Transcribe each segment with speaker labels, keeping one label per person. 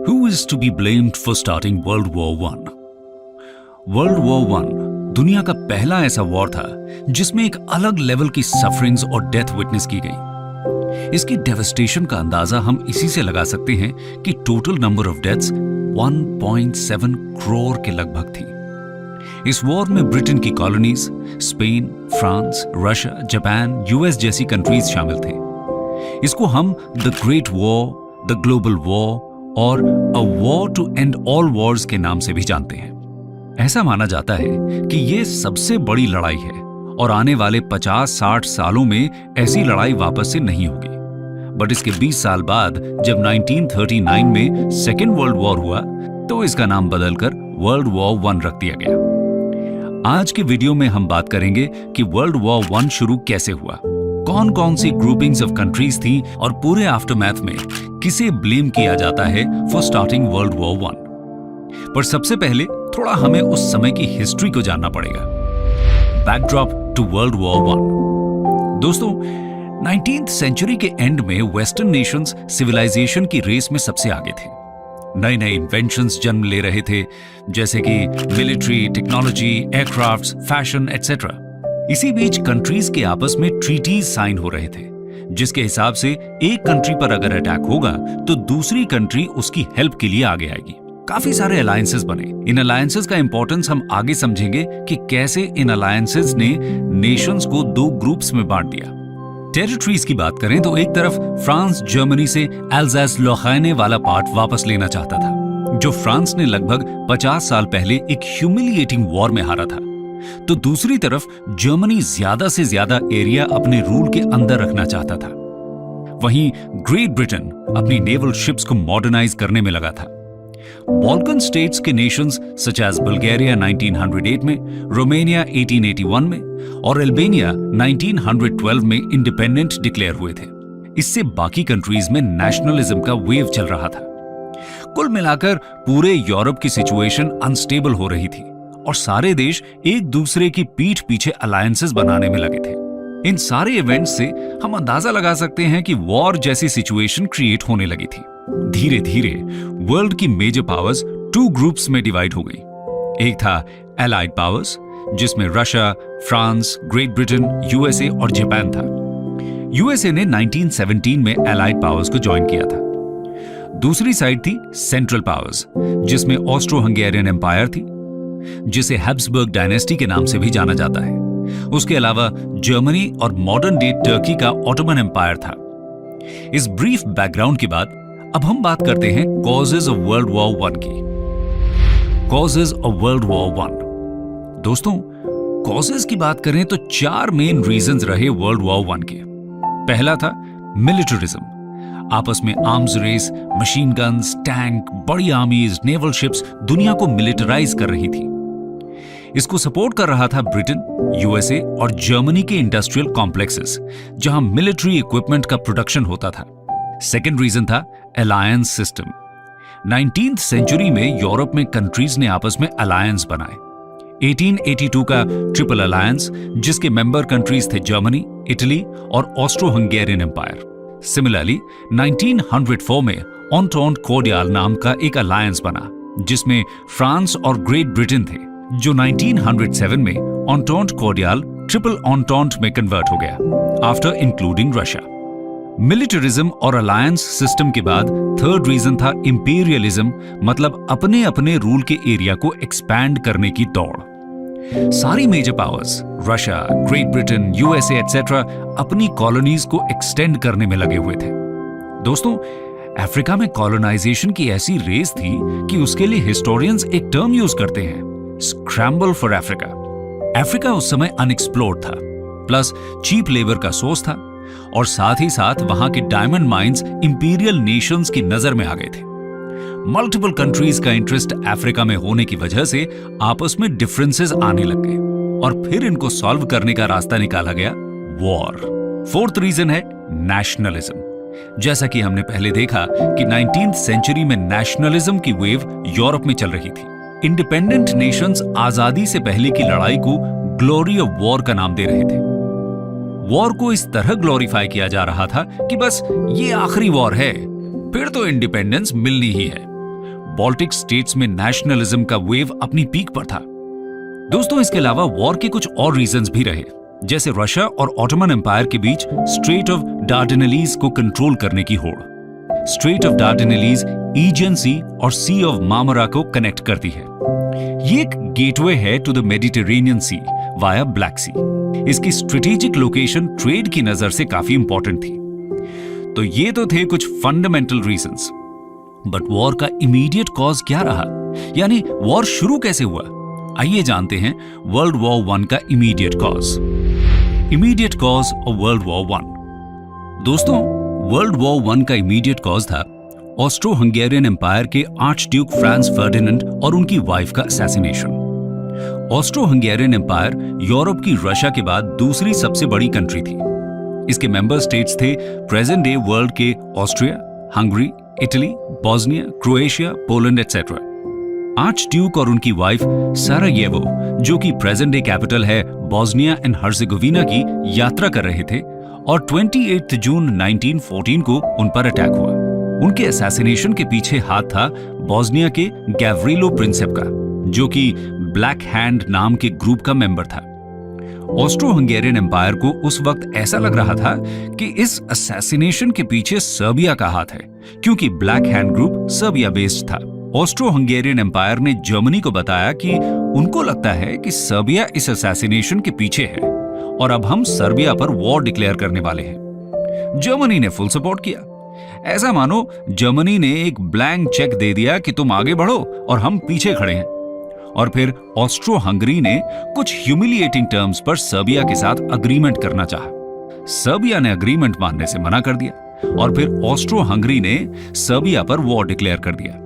Speaker 1: Who is to be blamed for starting World War I? World War I दुनिया का पहला ऐसा war था जिसमें एक अलग लेवल की सफरिंग्स और डेथ विटनेस की गई। इसकी डेवस्टेशन का अंदाजा हम इसी से लगा सकते हैं कि total number of deaths 1.7 crore के लगभग थी। इस वॉर में ब्रिटेन की colonies, Spain, France, Russia, Japan, US जैसी कंट्रीज शामिल थे। इसको हम the great war, the global war और a war to end all wars के नाम से भी जानते हैं। ऐसा माना जाता है कि ये सबसे बड़ी लड़ाई है और आने वाले 50-60 सालों में ऐसी लड़ाई वापस से नहीं होगी। बट इसके 20 साल बाद जब 1939 में सेकेंड वर्ल्ड वॉर हुआ तो इसका नाम बदलकर वर्ल्ड वॉर I रख दिया गया। आज के वीडियो में हम बात करेंगे कि वर्ल्ड वॉर I शुरू कैसे हुआ, कौन कौन सी ग्रुपिंग्स ऑफ कंट्रीज थी और पूरे आफ्टरमैथ में किसे ब्लेम किया जाता है for starting world war I। पर सबसे पहले थोड़ा हमें उस समय की हिस्ट्री को जानना पड़ेगा। Backdrop to world war I। दोस्तों, 19th सेंचुरी के एंड में वेस्टर्न नेशंस सिविलाइजेशन की रेस में सबसे आगे थे। नए नए इन्वेंशंस जन्म ले रहे थे, जैसे कि military, technology, aircrafts, fashion etcetera. इसी बीच कंट्रीज के आपस में ट्रीटीज साइन हो रहे थे, जिसके हिसाब से एक कंट्री पर अगर अटैक होगा तो दूसरी कंट्री उसकी हेल्प के लिए आगे आएगी। काफी सारे अलायंसेस बने। इन अलायंसेस का इंपॉर्टेंस हम आगे समझेंगे कि कैसे इन अलायंसेस ने नेशंस को दो ग्रुप्स में बांट दिया। टेरिटरीज की बात करें तो एक तरफ फ्रांस जर्मनी से एल्जास-लॉरेन वाला पार्ट वापस लेना चाहता था, जो फ्रांस ने लगभग 50 साल पहले एक ह्यूमिलिएटिंग वॉर में हारा था। तो दूसरी तरफ जर्मनी ज्यादा से ज्यादा एरिया अपने रूल के अंदर रखना चाहता था। वहीं ग्रेट ब्रिटेन अपनी नेवल शिप्स को मॉडर्नाइज करने में लगा था। बाल्कन स्टेट्स के नेशंस सच एज बुल्गारिया 1908 में, रोमानिया 1881 में और अल्बानिया 1912 में इंडिपेंडेंट डिक्लेयर हुए थे। इससे बाकी कंट्रीज में नेशनलिज्म का वेव चल रहा था। कुल मिलाकर पूरे यूरोप की सिचुएशन अनस्टेबल हो रही थी और सारे देश एक दूसरे की पीठ पीछे अलायंसेस बनाने में लगे थे। इन सारे इवेंट्स से हम अंदाजा लगा सकते हैं कि वॉर जैसी सिचुएशन क्रिएट होने लगी थी। धीरे धीरे वर्ल्ड की मेजर पावर्स 2 ग्रुप्स में डिवाइड हो गई। एक था एलाइड पावर्स, जिसमें Russia, France, great Britain, USA और जापान था। यूएसए ने 1917 में एलाइड पावर्स को ज्वाइन किया था। दूसरी साइड थी सेंट्रल पावर्स, जिसमें ऑस्ट्रो हंगेरियन एम्पायर थी, जिसे हैब्सबर्ग डायनेस्टी के नाम से भी जाना जाता है। उसके अलावा जर्मनी और मॉडर्न डे टर्की का ऑटोमन एम्पायर था। इस ब्रीफ बैकग्राउंड के बाद अब हम बात करते हैं causes of world war I की। Causes of world war I। दोस्तों, कॉजेज की बात करें तो 4 मेन रीजंस रहे वर्ल्ड वॉर I के। पहला था मिलिटरिज्म। आपस में arms race, machine guns, tank, बड़ी आर्मीज, नेवल शिप्स दुनिया को मिलिटराइज कर रही थी। इसको सपोर्ट कर रहा था ब्रिटेन, यूएसए और जर्मनी के इंडस्ट्रियल कॉम्प्लेक्सेस, जहां मिलिट्री इक्विपमेंट का प्रोडक्शन होता था। सेकेंड रीजन था अलायंस सिस्टम। 19th सेंचुरी में यूरोप में कंट्रीज ने आपस में अलायंस बनाए। 1882 का ट्रिपल अलायंस, जिसके मेंबर कंट्रीज थे जर्मनी, इटली और ऑस्ट्रो हंगेरियन एम्पायर। सिमिलरली 1904 में ऑन्टॉन्ट कोर्डियल नाम का एक अलायंस बना, जिसमें फ्रांस और ग्रेट ब्रिटेन थे, जो 1907 में ऑन्टॉन्ट कोर्डियल ट्रिपल ऑन्टॉन्ट में कन्वर्ट हो गया, आफ्टर इंक्लूडिंग रशिया। मिलिटरिज्म और अलायंस सिस्टम के बाद थर्ड रीजन था इंपीरियलिज्म, मतलब अपने अपने रूल के एरिया को एक्सपैंड करने की दौड़। सारी major powers, Russia, Great Britain, USA etcetera, अपनी कॉलोनीज को एक्सटेंड करने में लगे हुए थे। दोस्तों, अफ्रीका में कॉलोनाइजेशन की ऐसी रेस थी कि उसके लिए हिस्टोरियंस एक टर्म यूज करते हैं, स्क्रैम्बल फॉर अफ्रीका। अफ्रीका उस समय अनएक्सप्लोर्ड था, प्लस चीप लेबर का सोर्स था और साथ ही साथ वहां के डायमंड माइंस इंपीरियल नेशंस की नजर में आ गए थे। मल्टीपल कंट्रीज का इंटरेस्ट अफ्रीका में होने की वजह से आपस में डिफरेंसेस आने लग गए और फिर इनको सॉल्व करने का रास्ता निकाला गया, वॉर। फोर्थ रीजन है नेशनलिज्म। जैसा कि हमने पहले देखा कि 19th सेंचुरी में नेशनलिज्म की वेव यूरोप में चल रही थी। इंडिपेंडेंट नेशंस आजादी से पहले की लड़ाई को ग्लोरी ऑफ वॉर का नाम दे रहे थे। वॉर को इस तरह ग्लोरीफाई किया जा रहा था कि बस ये आखिरी वॉर है, फिर तो इंडिपेंडेंस मिलनी ही है। बाल्टिक स्टेट्स में नेशनलिज्म का वेव अपनी पीक पर था। दोस्तों, इसके अलावा वॉर के कुछ और रीजंस भी रहे, जैसे रशिया और ऑटोमन एम्पायर के बीच स्ट्रेट ऑफ डार्डेनेलीज को कंट्रोल करने की होड़। स्ट्रेट ऑफ डार्डेनेलीज ईजियन सी और सी ऑफ मार्मरा को कनेक्ट करती है। ये एक गेटवे है to the Mediterranean Sea via Black Sea. इसकी स्ट्रेटेजिक लोकेशन ट्रेड की नजर से काफी इंपॉर्टेंट थी। तो ये तो थे कुछ फंडामेंटल रीजंस, बट वॉर का इमीडिएट कॉज क्या रहा, यानी वॉर शुरू कैसे हुआ? आइए जानते हैं वर्ल्ड वॉर 1 का immediate cause. Immediate cause of world war 1। दोस्तों, वर्ल्ड वॉर 1 का इमीडिएट कॉज था ऑस्ट्रो हंगेरियन एम्पायर के आर्च ड्यूक फ्रांस फर्डिनेंड और उनकी वाइफ का assassination. Austro Hungarian empire Europe की रशिया के बाद दूसरी सबसे बड़ी कंट्री थी। इसके मेंबर स्टेट्स थे प्रेजेंट डे वर्ल्ड के Austria, Hungary, Italy, Bosnia, Croatia, Poland etcetera. Archduke और उनकी वाइफ सारायेवो, जो कि प्रेजेंट डे कैपिटल है बोस्निया एंड हर्जेगोविना की, यात्रा कर रहे थे और 28 जून 1914 को उन पर अटैक हुआ। उनके असैसिनेशन के पीछे हाथ था बोस्निया के गैव्रिलो प्रिंसेप का, जो कि ब्लैक हैंड नाम के ग्रुप का मेंबर था। ऑस्ट्रो हंगेरियन एम्पायर को उस वक्त ऐसा लग रहा था कि इस असैसिनेशन के पीछे सर्बिया का हाथ है, क्योंकि black hand group Serbia based था। ऑस्ट्रो हंगेरियन एम्पायर ने जर्मनी को बताया कि उनको लगता है कि सर्बिया इस असैसिनेशन के पीछे है और अब हम सर्बिया पर वॉर डिक्लेयर करने वाले हैं। जर्मनी ने फुल सपोर्ट किया। ऐसा मानो जर्मनी ने एक ब्लैंक चेक दे दिया कि तुम आगे बढ़ो और हम पीछे खड़े हैं। और फिर ऑस्ट्रो हंगरी ने कुछ ह्यूमिलिएटिंग टर्म्स पर सर्बिया के साथ अग्रीमेंट करना चाहा। सर्बिया ने अग्रीमेंट मानने से मना कर दिया और फिर ऑस्ट्रो हंगरी ने सर्बिया पर वॉर डिक्लेयर कर दिया।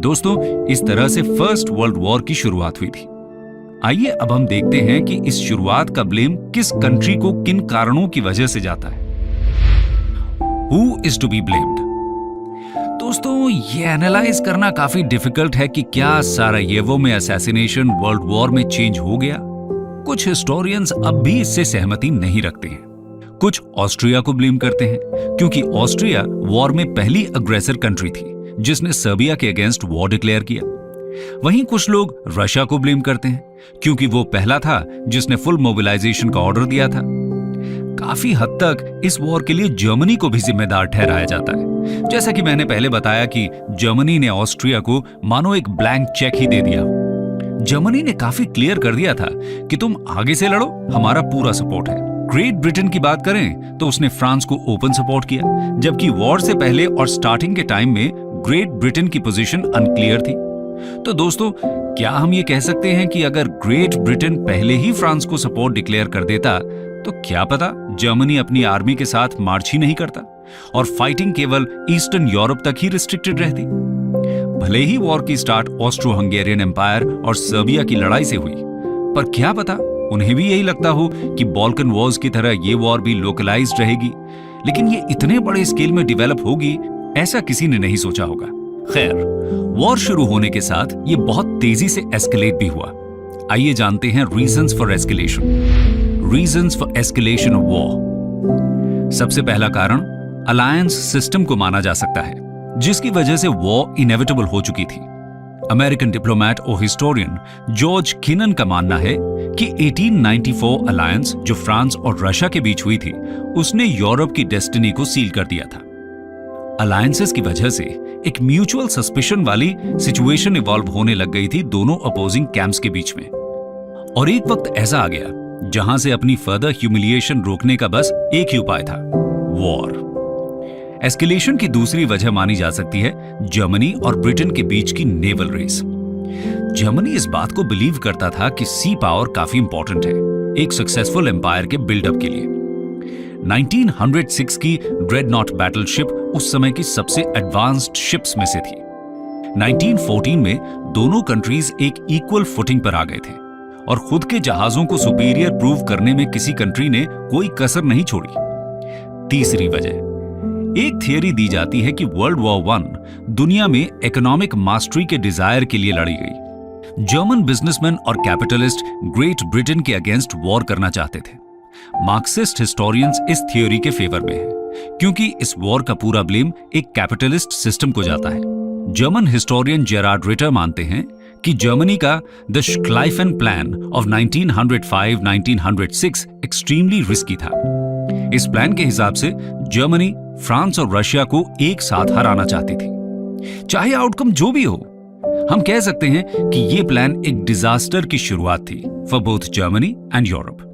Speaker 1: दोस्तों, इस तरह से फर्स्ट वर्ल्ड वॉर की शुरुआत हुई थी। आइए अब हम देखते हैं कि इस शुरुआत का ब्लेम किस कंट्री को किन कारणों की वजह से जाता है। Who is to be blamed? दोस्तों, ये एनालाइज करना काफी डिफिकल्ट है कि क्या सारायेवो में असैसिनेशन वर्ल्ड वॉर में चेंज हो गया। कुछ हिस्टोरियंस अब भी इससे सहमति नहीं रखते हैं। कुछ ऑस्ट्रिया को ब्लेम करते हैं, क्योंकि ऑस्ट्रिया वॉर में पहली अग्रेसर कंट्री थी जिसने सर्बिया के अगेंस्ट वॉर डिक्लेयर किया। वहीं कुछ लोग रशिया को ब्लेम करते हैं, क्योंकि वो पहला था जिसने फुल मोबिलाइजेशन का ऑर्डर दिया था। काफी हद तक इस वॉर के लिए जर्मनी को भी जिम्मेदार ठहराया जाता है। जैसा कि मैंने पहले बताया कि जर्मनी ने ऑस्ट्रिया को मानो एक ब्लैंक चेक ही दे दिया। जर्मनी ने काफी क्लियर कर दिया था कि तुम आगे से लड़ो, हमारा पूरा सपोर्ट है। ग्रेट ब्रिटेन की बात करें तो उसने फ्रांस को ओपन सपोर्ट किया, जबकि वॉर से पहले और स्टार्टिंग के टाइम में ग्रेट ब्रिटेन की पोजीशन अनक्लियर थी। तो दोस्तों, क्या हम ये कह सकते हैं कि अगर ग्रेट ब्रिटेन पहले ही फ्रांस को सपोर्ट डिक्लेयर कर देता तो क्या पता जर्मनी अपनी आर्मी के साथ मार्च ही नहीं करता और फाइटिंग केवल ईस्टर्न यूरोप तक ही रिस्ट्रिक्टेड रहती। भले ही वॉर की स्टार्ट ऑस्ट्रो हंगेरियन एम्पायर और सर्बिया की लड़ाई से हुई, पर क्या पता उन्हें भी यही लगता हो कि बाल्कन वॉर्स की तरह ये वॉर भी लोकलाइज्ड रहेगी, लेकिन ये इतने बड़े स्केल में डेवलप होगी ऐसा किसी ने नहीं सोचा होगा। खैर, वॉर शुरू होने के साथ ये बहुत तेजी से एस्केलेट भी हुआ। आइए जानते हैं reasons for escalation. Reasons for escalation of war. सबसे पहला कारण अलायंस सिस्टम को माना जा सकता है, जिसकी वजह से वॉर इनेविटेबल हो चुकी थी। अमेरिकन डिप्लोमेट और हिस्टोरियन जॉर्ज किनन का मानना है कि 1894 अलायंस जो फ्रांस और रशिया के बीच हुई थी, उसने यूरोप की डेस्टिनी को सील कर दिया था। अलायंसेस की वजह से एक म्यूचुअल सस्पिशन वाली सिचुएशन इवॉल्व होने लग गई थी दोनों अपोजिंग कैंप्स के बीच में। और एक वक्त ऐसा आ गया जहां से अपनी फर्दर ह्यूमिलिएशन रोकने का बस एक ही उपाय था, वॉर। एस्केलेशन की दूसरी वजह मानी जा सकती है जर्मनी और ब्रिटेन के बीच की नेवल रेस। जर्मनी इस बात को बिलीव करता था कि सी पावर काफी इंपॉर्टेंट है एक सक्सेसफुल एम्पायर के बिल्डअप के लिए। 1906 की ड्रेडनॉट बैटलशिप उस समय की सबसे एडवांस्ड शिप्स में से थी। 1914 में दोनों कंट्रीज एक इक्वल फुटिंग पर आ गए थे और खुद के जहाजों को सुपीरियर प्रूव करने में किसी कंट्री ने कोई कसर नहीं छोड़ी। तीसरी वजह, एक थियरी दी जाती है कि वर्ल्ड वॉर 1 दुनिया में इकोनॉमिक मास्टरी के डिजायर के लिए लड़ी गई। जर्मन बिजनेसमैन और कैपिटलिस्ट ग्रेट ब्रिटेन के अगेंस्ट वॉर करना चाहते थे। मार्क्सिस्ट हिस्टोरियंस इस थियोरी के फेवर में है, क्योंकि इस वॉर का पूरा ब्लेम एक कैपिटलिस्ट सिस्टम को जाता है जर्मन हिस्टोरियन जेरार्ड रिटर मानते हैं कि जर्मनी का the Schlieffen plan of 1905-1906 extremely risky था। इस प्लान के हिसाब से जर्मनी फ्रांस और रशिया को एक साथ हराना चाहती थी। चाहे आउटकम जो भी हो, हम कह सकते हैं कि यह प्लान एक डिजास्टर की शुरुआत थी for both Germany and Europe.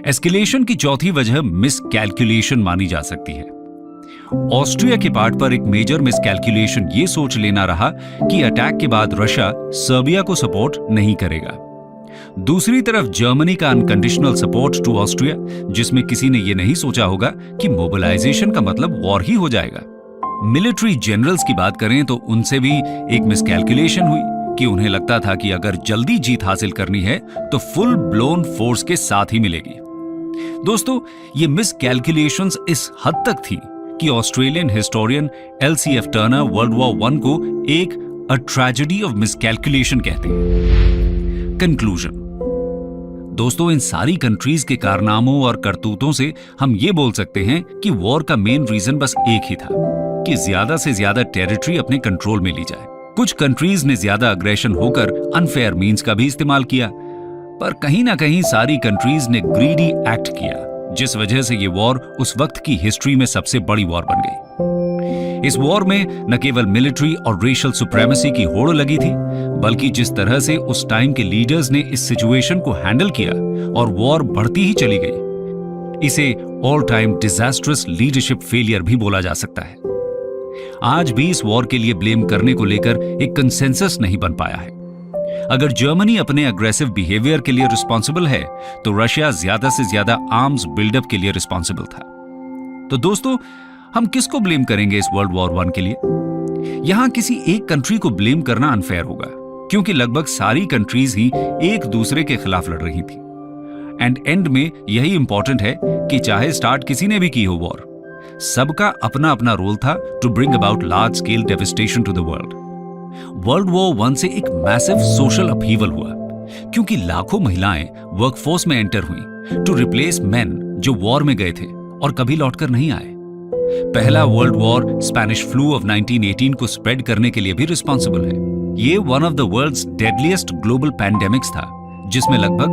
Speaker 1: Escalation की चौथी वजह मिसकैलकुलेशन मानी जा सकती है। ऑस्ट्रिया के पार्ट पर एक मेजर मिसकैलकुलेशन ये सोच लेना रहा कि अटैक के बाद रशिया सर्बिया को सपोर्ट नहीं करेगा। दूसरी तरफ जर्मनी का अनकंडीशनल सपोर्ट टू ऑस्ट्रिया, जिसमें किसी ने यह नहीं सोचा होगा कि मोबिलाइजेशन का मतलब वॉर ही हो जाएगा। मिलिट्री जनरल्स की बात करें तो उनसे भी एक मिसकैलकुलेशन हुई कि उन्हें लगता था कि अगर जल्दी जीत हासिल करनी है तो फुल ब्लोन फोर्स के साथ ही मिलेगी। दोस्तों, ये मिसकैलकुलेशंस इस हद तक थी कि Australian historian LCF Turner world war 1 को एक अ ट्रेजेडी ऑफ मिसकैलकुलेशन कहते हैं। कंक्लूजन, दोस्तों, इन सारी कंट्रीज के कारनामों और करतूतों से हम ये बोल सकते हैं कि वॉर का मेन रीजन बस एक ही था कि ज्यादा से ज्यादा टेरिटरी अपने कंट्रोल में ली जाए। कुछ कंट्रीज ने ज्यादा अग्रेशन होकर अनफेयर मीन्स का भी इस्तेमाल किया, पर कहीं ना कहीं सारी कंट्रीज ने ग्रीडी एक्ट किया, जिस वजह से ये वॉर उस वक्त की हिस्ट्री में सबसे बड़ी वॉर बन गई। इस वॉर में न केवल मिलिट्री और रेशियल सुप्रीमेसी की होड़ लगी थी, बल्कि जिस तरह से उस टाइम के लीडर्स ने इस सिचुएशन को हैंडल किया और वॉर बढ़ती ही चली गई, इसे all time disastrous leadership failure भी बोला जा सकता है। आज भी इस वॉर के लिए ब्लेम करने को लेकर एक कंसेंसस नहीं बन पाया है। अगर जर्मनी अपने अग्रेसिव बिहेवियर के लिए रिस्पॉन्सिबल है, तो रशिया ज्यादा से ज्यादा आर्म्स बिल्डअप के लिए रिस्पॉन्सिबल था। तो दोस्तों, हम किसको ब्लेम करेंगे इस वर्ल्ड वॉर 1 के लिए? यहां किसी एक कंट्री को ब्लेम करना अनफेयर होगा, क्योंकि लगभग सारी कंट्रीज ही एक दूसरे के खिलाफ लड़ रही थी। एंड में यही इंपॉर्टेंट है कि चाहे स्टार्ट किसी ने भी की हो वॉर, सबका अपना अपना रोल था to bring about large scale devastation to the world. World war 1 से एक मैसिव सोशल अपहीवल हुआ, क्योंकि लाखों महिलाएं वर्कफोर्स में एंटर हुई टू रिप्लेस मेन जो वॉर में गए थे और कभी लौटकर नहीं आए। पहला world war Spanish flew off 1918 को स्प्रेड करने के लिए भी रिस्पॉन्सिबल है। ये one of the world's deadliest global pandemics था, जिसमें लगभग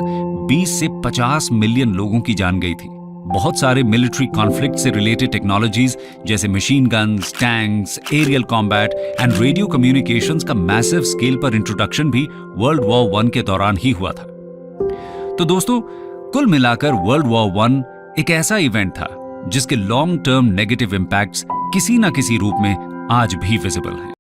Speaker 1: 20 से 50 मिलियन लोगों की जान गई थी। बहुत सारे मिलिट्री कॉन्फ्लिक्ट से रिलेटेड टेक्नोलॉजीज जैसे machine guns, tanks, aerial combat and radio communications का मैसिव स्केल पर इंट्रोडक्शन भी वर्ल्ड वॉर 1 के दौरान ही हुआ था। तो दोस्तों, कुल मिलाकर वर्ल्ड वॉर 1 एक ऐसा इवेंट था जिसके लॉन्ग टर्म नेगेटिव इंपैक्ट्स किसी ना किसी रूप में आज भी विजिबल हैं।